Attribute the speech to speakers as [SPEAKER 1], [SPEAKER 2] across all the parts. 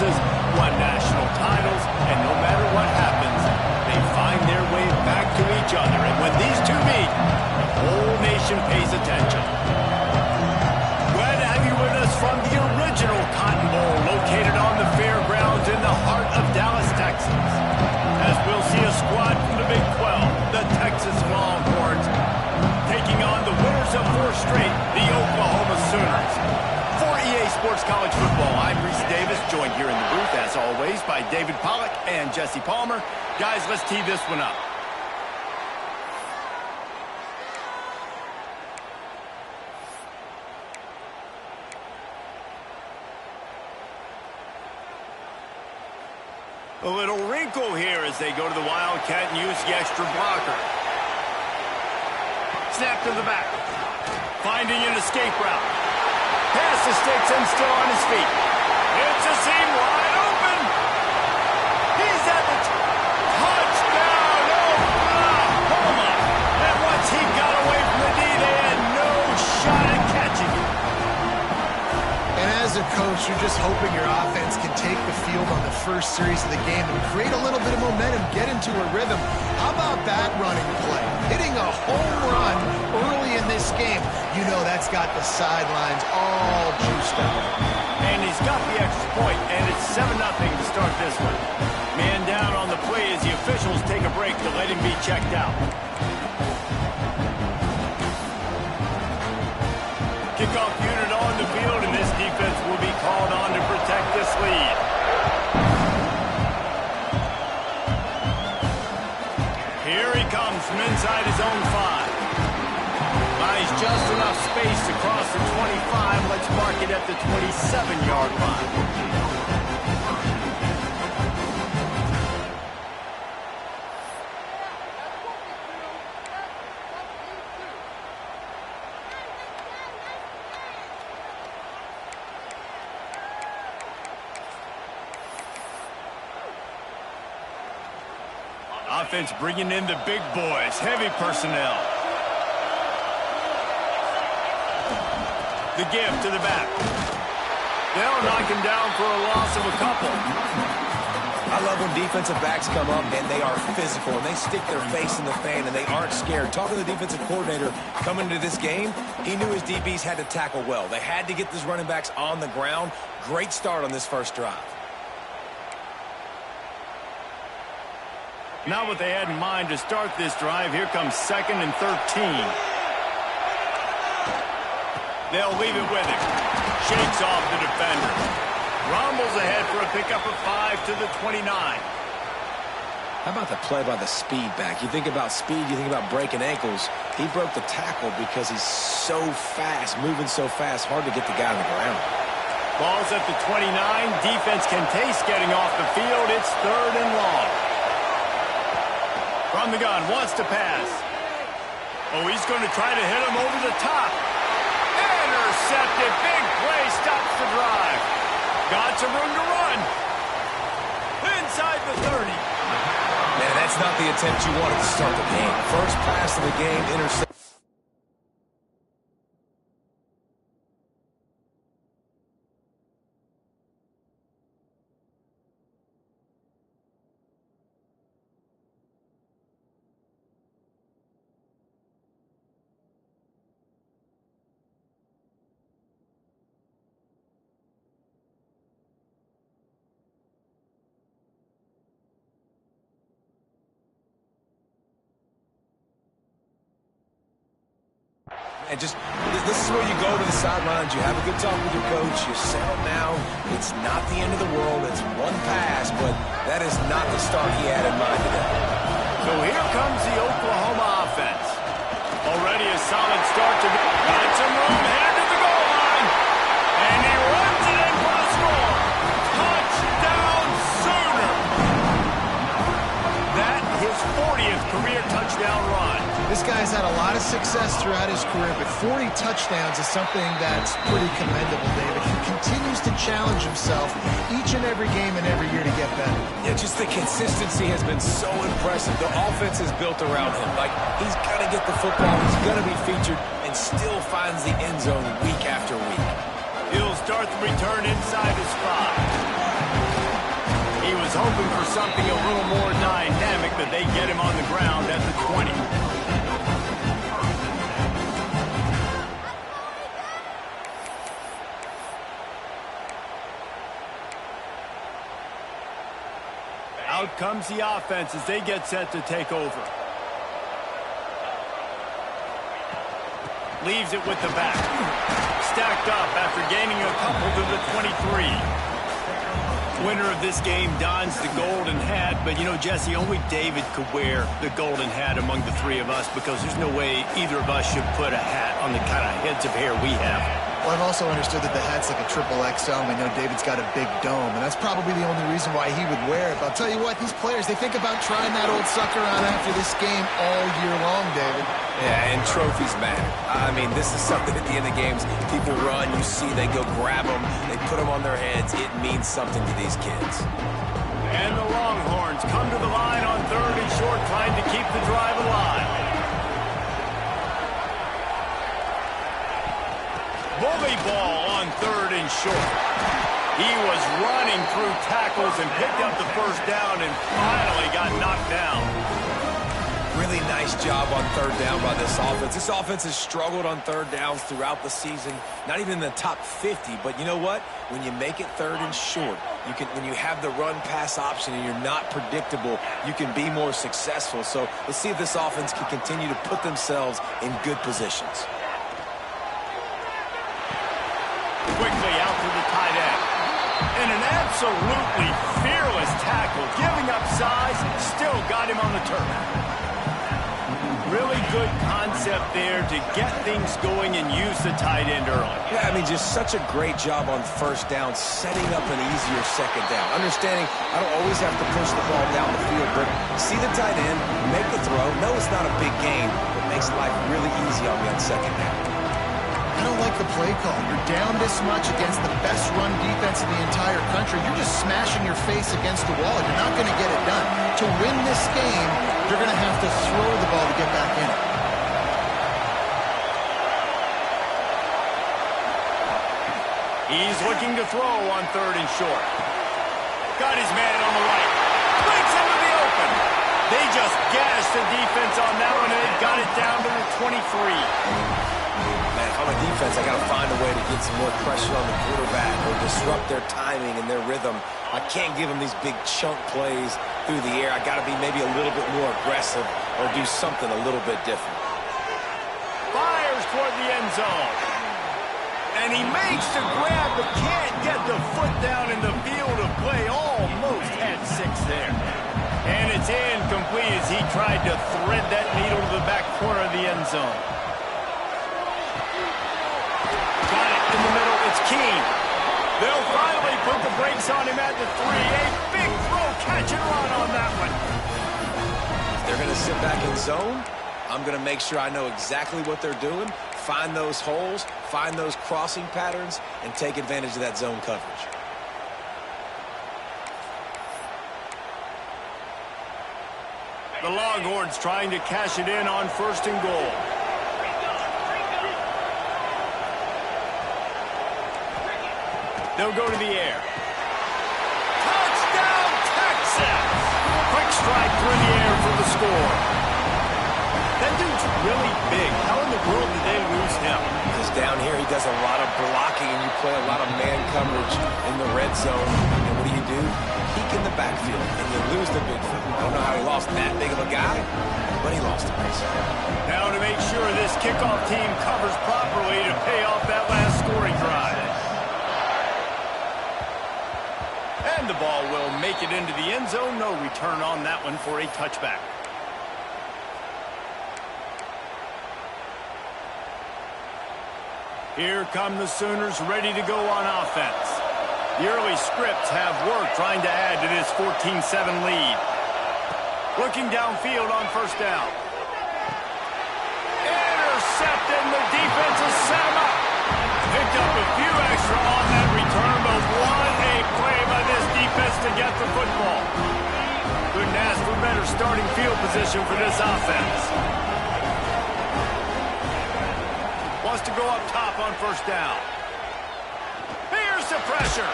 [SPEAKER 1] conferences, won national titles, and no matter what happens, they find their way back to each other. And when these two meet, the whole nation pays attention. Glad to have you with us from the original Cotton Bowl, located on the fairgrounds in the heart of Dallas, Texas. As we'll see a squad from the Big 12, the Texas Longhorns, taking on the winners of 4 straight, the Oklahoma Sooners. For EA Sports College Football, I'm Reese Davis, joined here in the booth, as always, by David Pollack and Jesse Palmer. Guys, let's tee this one up. A little wrinkle here as they go to the Wildcat and use the extra blocker. Snap to the back. Finding an escape route. Pass the sticks and still on his feet. It's a seam wide open. He's at the touchdown. Oklahoma. And once he got away from the D, they had no shot at catching him.
[SPEAKER 2] And as a coach, you're just hoping your offense can take the field on the first series of the game and create a little bit of momentum, get into a rhythm. How about that running play? Hitting a home run early in this game. You know that's got the sidelines all juiced up.
[SPEAKER 1] And he's got the extra point, and it's 7-0 to start this one. Man down on the play as the officials take a break to let him be checked out. Kickoff unit on the field, and this defense will be called on to protect this lead. Here he comes from inside his own 5. Buys just enough space to cross the 25. Let's mark it at the 27-yard line. Offense bringing in the big boys, heavy personnel. The give to the back. They'll knock him down for a loss of a couple.
[SPEAKER 3] I love when defensive backs come up and they are physical and they stick their face in the fan and they aren't scared. Talking to the defensive coordinator coming into this game, he knew his DBs had to tackle well. They had to get these running backs on the ground. Great start on this first drive.
[SPEAKER 1] Not what they had in mind to start this drive. Here comes 2nd and 13. They'll leave it with him. Shakes off the defender. Rumbles ahead for a pickup of 5 to the 29.
[SPEAKER 3] How about the play by the speed back? You think about speed, you think about breaking ankles. He broke the tackle because he's so fast, moving so fast, hard to get the guy on the ground.
[SPEAKER 1] Ball's at the 29. Defense can taste getting off the field. It's 3rd and long. From the gun, wants to pass. Oh, he's going to try to hit him over the top. Intercepted. Big play stops the drive. Got some room to run. Inside the 30.
[SPEAKER 3] Man, that's not the attempt you wanted to start the game. First pass of the game, intercept. And just, this is where you go to the sidelines. You have a good talk with your coach. You settle down. It's not the end of the world. It's one pass, but that is not the start he had in mind today.
[SPEAKER 1] So here comes the Oklahoma offense. Already a solid start to got some room, headed to the goal line. And he runs it in for the score. Touchdown, Sooner. That his 40th career touchdown run.
[SPEAKER 2] This guy's had a lot of success throughout his career, but 40 touchdowns is something that's pretty commendable, David. He continues to challenge himself each and every game and every year to get better.
[SPEAKER 3] Yeah, just the consistency has been so impressive. The offense is built around him. Like, he's got to get the football. He's going to be featured and still finds the end zone week after week.
[SPEAKER 1] He'll start the return inside his 5. was hoping for something a little more dynamic, but they get him on the ground at the 20. Out comes the offense as they get set to take over. Leaves it with the back. Stacked up after gaining a couple to the 23. Winner of this game dons the golden hat, but you know, Jesse, only David could wear the golden hat among the three of us because there's no way either of us should put a hat on the kind of heads of hair we have.
[SPEAKER 2] Well, I've also understood that the hat's like a XXX dome. I know David's got a big dome, and that's probably the only reason why he would wear it. But I'll tell you what, these players, they think about trying that old sucker on after this game all year long, David.
[SPEAKER 3] Yeah, and trophies matter. I mean, this is something at the end of games. People run, you see, they go grab them, they put them on their heads. It means something to these kids.
[SPEAKER 1] And the Longhorns come to the line on 3rd and short, trying to keep the drive alive. Bully ball on 3rd and short. He was running through tackles and picked up the first down and finally got knocked down.
[SPEAKER 3] Really nice job on 3rd down by this offense. This offense has struggled on 3rd downs throughout the season. Not even in the top 50, but you know what? When you make it 3rd and short, you can. When you have the run-pass option and you're not predictable, you can be more successful. So let's see if this offense can continue to put themselves in good positions.
[SPEAKER 1] Quickly out to the tight end. And an absolutely fearless tackle, giving up size, still got him on the turf. Really good concept there to get things going and use the tight end early.
[SPEAKER 3] Yeah, I mean, just such a great job on 1st down, setting up an easier 2nd down. Understanding I don't always have to push the ball down the field, but see the tight end, make the throw. No, it's not a big gain, but makes life really easy on me on 2nd down.
[SPEAKER 2] I don't like the play call. You're down this much against the best run defense in the entire country. You're just smashing your face against the wall. You're not going to get it done. To win this game, you're going to have to throw the ball to get back in it.
[SPEAKER 1] He's looking to throw on 3rd and short. Got his man on the right. Breaks into the open. They just gashed the defense on that one, and they got it down to the 23.
[SPEAKER 3] Man, if I'm a defense, I got to find a way to get some more pressure on the quarterback or disrupt their timing and their rhythm. I can't give them these big chunk plays through the air. I got to be maybe a little bit more aggressive or do something a little bit different.
[SPEAKER 1] Fires toward the end zone. And he makes the grab, but can't get the foot down in the field of play. Almost had 6 there. And it's incomplete as he tried to thread that needle to the back corner of the end zone. Got it in the middle. It's Keene. They'll finally put the brakes on him at the 3. A big throw, catch and run on that one.
[SPEAKER 3] They're going to sit back in zone. I'm going to make sure I know exactly what they're doing, find those holes, find those crossing patterns, and take advantage of that zone coverage.
[SPEAKER 1] The Longhorns trying to cash it in on 1st and goal. They'll go to the air. Touchdown, Texas! Quick strike through the air for the score. That dude's really big. How in the world did they lose him?
[SPEAKER 3] Because down here he does a lot of blocking and you play a lot of man coverage in the red zone. And what do? Peek in the backfield and you lose the big fella. I don't know how he lost that big of a guy, but he lost him.
[SPEAKER 1] Now to make sure this kickoff team covers properly to pay off that last scoring drive. And the ball will make it into the end zone. No return on that one for a touchback. Here come the Sooners ready to go on offense. The early scripts have worked trying to add to this 14-7 lead. Looking downfield on 1st down. Intercepted, and the defense has set him up. Picked up a few extra on that return, but what a play by this defense to get the football. Couldn't ask for better starting field position for this offense. Wants to go up top on 1st down. Here's the pressure.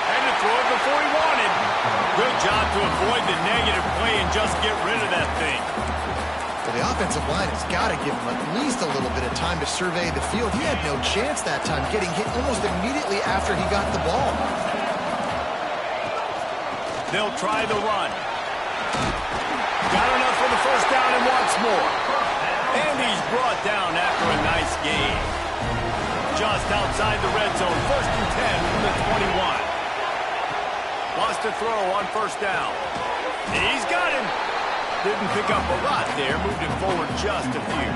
[SPEAKER 1] And to throw it before he wanted. Good job to avoid the negative play and just get rid of that thing.
[SPEAKER 2] Well, the offensive line has got to give him at least a little bit of time to survey the field. He had no chance that time, getting hit almost immediately after he got the ball.
[SPEAKER 1] They'll try the run. Got enough for the first down and wants more. And he's brought down after a nice gain. Just outside the red zone, 1st and 10 from the 21. Lost a throw on first down. He's got him. Didn't pick up a lot there, moved it forward just a few.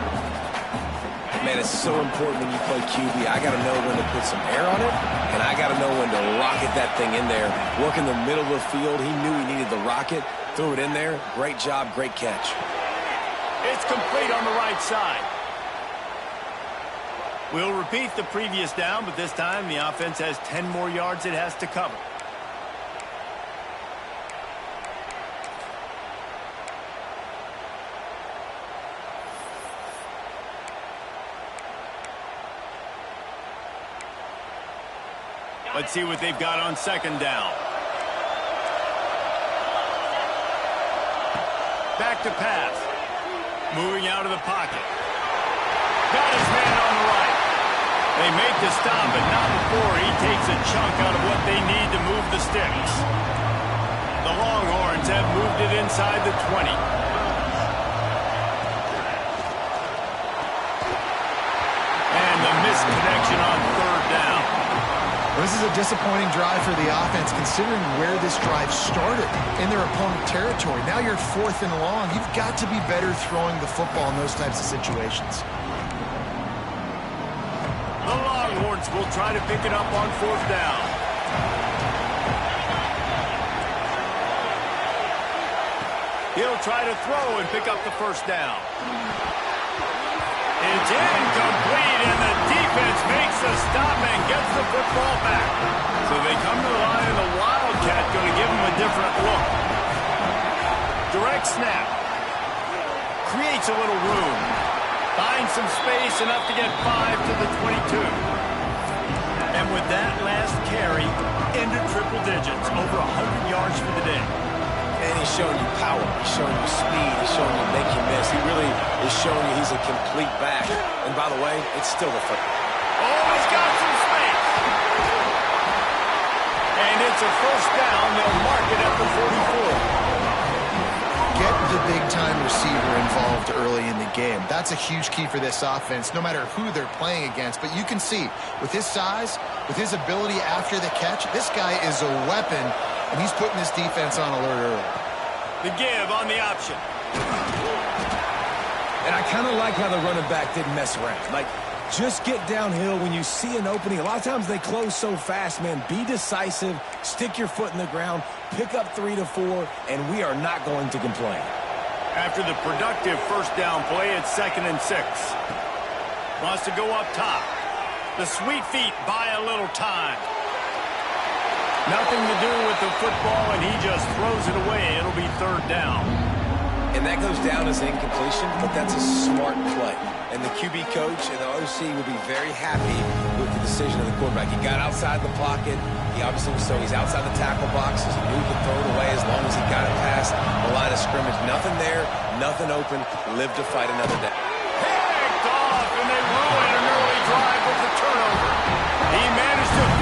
[SPEAKER 3] Man, it's so important when you play QB. I got to know when to put some air on it, and I got to know when to rocket that thing in there. Work in the middle of the field. He knew he needed the rocket. Threw it in there. Great job, great catch.
[SPEAKER 1] It's complete on the right side. We'll repeat the previous down, but this time the offense has 10 more yards it has to cover. Let's see what they've got on 2nd down. Back to pass. Moving out of the pocket. Got his man on the right. They make the stop, but not before he takes a chunk out of what they need to move the sticks. The Longhorns have moved it inside the 20. And the missed connection on 3rd down.
[SPEAKER 2] This is a disappointing drive for the offense, considering where this drive started, in their opponent territory. Now you're 4th and long. You've got to be better throwing the football in those types of situations.
[SPEAKER 1] The Longhorns will try to pick it up on 4th down. He'll try to throw and pick up the first down. It's incomplete, and the defense makes a stop and gets the football back. So they come to the line, and the Wildcat going to give them a different look. Direct snap. Creates a little room. Finds some space, enough to get 5 to the 22. And with that last carry, into triple digits, over 100 yards for the day.
[SPEAKER 3] And he's showing you power. He's showing you speed. He's showing you make you miss. He really is showing you he's a complete back. And by the way, it's still a football.
[SPEAKER 1] Oh, he's got some space. And it's a first down. They'll mark it at the 44.
[SPEAKER 2] Get the big-time receiver involved early in the game. That's a huge key for this offense, no matter who they're playing against. But you can see, with his size, with his ability after the catch, this guy is a weapon, and he's putting this defense on alert early.
[SPEAKER 1] The give on the option.
[SPEAKER 3] And I kind of like how the running back didn't mess around. Like, just get downhill when you see an opening. A lot of times they close so fast, man. Be decisive, stick your foot in the ground, pick up 3 to 4, and we are not going to complain.
[SPEAKER 1] After the productive first down play, it's 2nd and 6. Wants to go up top. The sweet feet buy a little time. Nothing to do with the football, and he just throws it away. It'll be 3rd down.
[SPEAKER 3] And that goes down as incompletion, but that's a smart play. And the QB coach and the OC will be very happy with the decision of the quarterback. He got outside the pocket. He obviously was so he's outside the tackle box. He knew he could throw it away as long as he got it past the line of scrimmage. Nothing there, nothing open. Live to fight another day.
[SPEAKER 1] Picked off, and they ruin